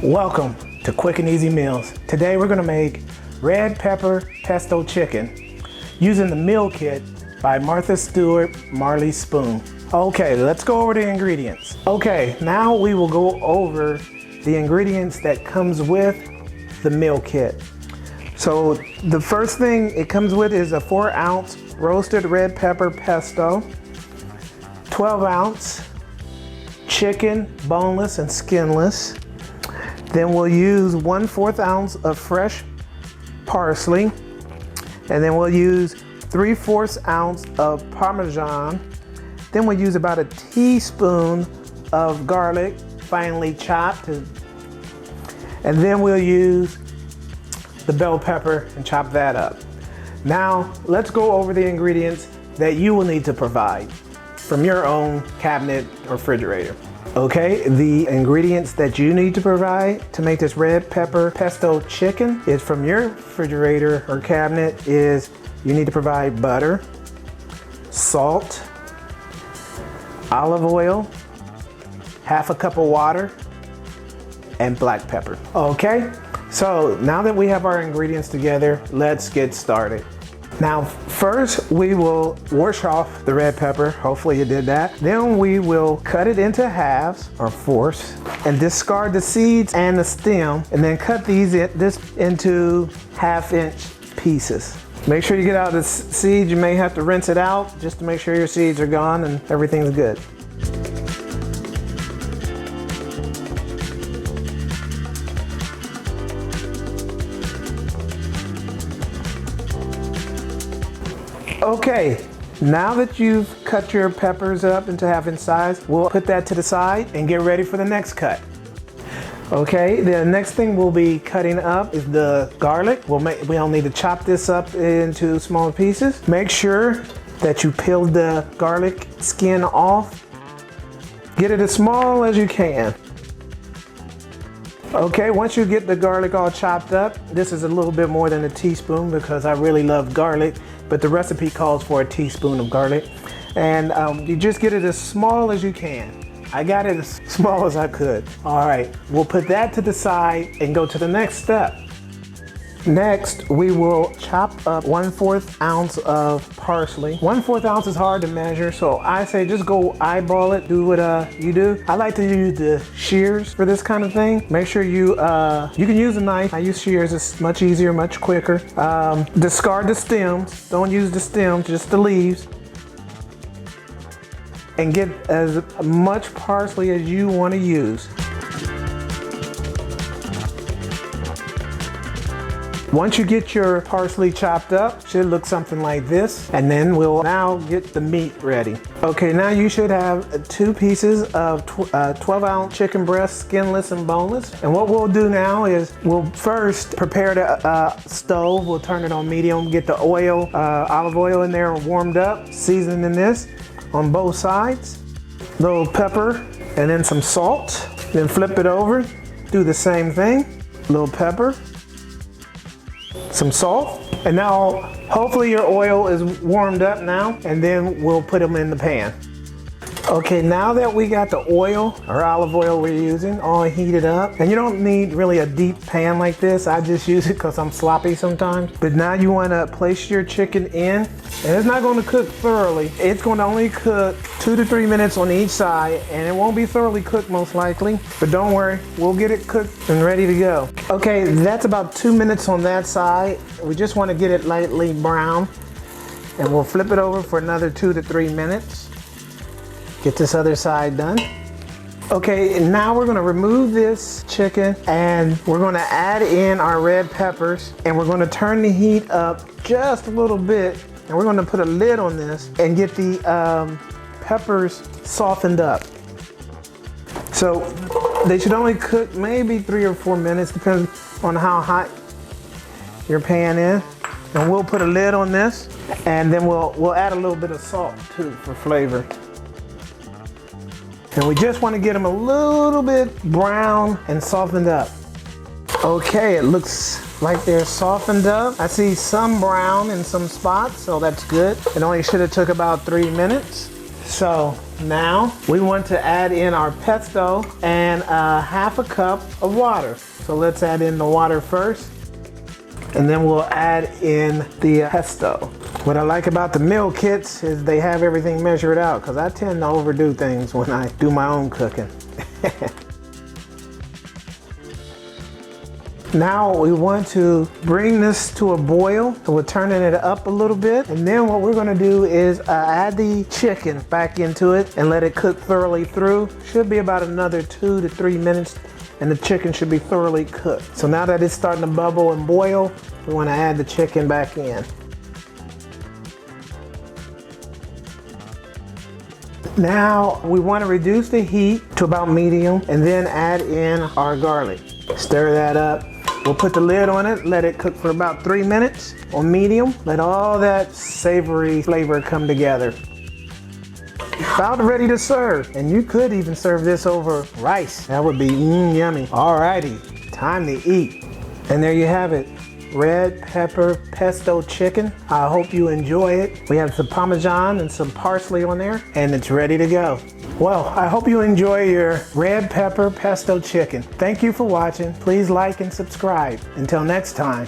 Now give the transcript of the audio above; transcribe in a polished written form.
Welcome to Quick and Easy Meals. Today we're going to make red pepper pesto chicken using the meal kit by Martha Stewart Marley Spoon. Okay, let's go over the ingredients. Okay, now we will go over the ingredients that comes with the meal kit. So the first thing it comes with is a 4-ounce roasted red pepper pesto, 12-ounce chicken, boneless and skinless. Then we'll use 1/4 ounce of fresh parsley, and then we'll use 3/4 ounce of Parmesan. Then we'll use about a teaspoon of garlic, finely chopped, and then we'll use the bell pepper and chop that up. Now let's go over the ingredients that you will need to provide from your own cabinet or refrigerator. Okay, the ingredients that you need to provide to make this red pepper pesto chicken is from your refrigerator or cabinet is you need to provide butter, salt, olive oil, half a cup of water, and black pepper. Okay, so now that we have our ingredients together, let's get started. Now, first we will wash off the red pepper. Hopefully you did that. Then we will cut it into halves or fourths and discard the seeds and the stem, and then cut this into 1/2-inch pieces. Make sure you get out the seeds. You may have to rinse it out just to make sure your seeds are gone and everything's good. Okay, now that you've cut your peppers up into 1/2-inch size, we'll put that to the side and get ready for the next cut. Okay, the next thing we'll be cutting up is the garlic. We'll need to chop this up into smaller pieces. Make sure that you peel the garlic skin off. Get it as small as you can. Okay, once you get the garlic all chopped up, this is a little bit more than a teaspoon because I really love garlic, but the recipe calls for a teaspoon of garlic. And you just get it as small as you can. I got it as small as I could. All right, we'll put that to the side and go to the next step. Next, we will chop up 1/4 ounce of parsley. 1/4 ounce is hard to measure, so I say just go eyeball it, do what you do. I like to use the shears for this kind of thing. Make sure you can use a knife. I use shears, it's much easier, much quicker. Discard the stems. Don't use the stems, just the leaves. And get as much parsley as you want to use. Once you get your parsley chopped up, should look something like this. And then we'll now get the meat ready. Okay, now you should have 2 pieces of 12-ounce chicken breast, skinless and boneless. And what we'll do now is we'll first prepare the stove. We'll turn it on medium, get the oil, olive oil in there warmed up, seasoning this on both sides. Little pepper and then some salt. Then flip it over, do the same thing. Little pepper, some salt, and now hopefully your oil is warmed up now, and then we'll put them in the pan. Okay, now that we got the oil or olive oil we're using all heated up, and you don't need really a deep pan like this, I just use it because I'm sloppy sometimes. But now you want to place your chicken in, and it's not going to cook thoroughly. It's going to only cook 2 to 3 minutes on each side, and it won't be thoroughly cooked most likely, but don't worry, we'll get it cooked and ready to go. Okay, that's about 2 minutes on that side. We just want to get it lightly brown, and we'll flip it over for another 2 to 3 minutes. Get this other side done. Okay, and now we're gonna remove this chicken and we're gonna add in our red peppers, and we're gonna turn the heat up just a little bit, and we're gonna put a lid on this and get the peppers softened up. So they should only cook maybe 3 or 4 minutes, depending on how hot your pan is. And we'll put a lid on this, and then we'll add a little bit of salt too for flavor. And we just want to get them a little bit brown and softened up. Okay, it looks like they're softened up. I see some brown in some spots, so that's good. It only should have took about 3 minutes. So now we want to add in our pesto and half a cup of water. So let's add in the water first, and then we'll add in the pesto. What I like about the meal kits is they have everything measured out, because I tend to overdo things when I do my own cooking. Now we want to bring this to a boil. So we're turning it up a little bit. And then what we're gonna do is add the chicken back into it and let it cook thoroughly through. Should be about another 2 to 3 minutes and the chicken should be thoroughly cooked. So now that it's starting to bubble and boil, we wanna add the chicken back in. Now we wanna reduce the heat to about medium and then add in our garlic. Stir that up. We'll put the lid on it, let it cook for about 3 minutes on medium. Let all that savory flavor come together. About ready to serve. And you could even serve this over rice. That would be yummy. Alrighty, time to eat. And there you have it. Red pepper pesto chicken. I hope you enjoy it. We have some Parmesan and some parsley on there, and it's ready to go. Well, I hope you enjoy your red pepper pesto chicken. Thank you for watching. Please like and subscribe. Until next time.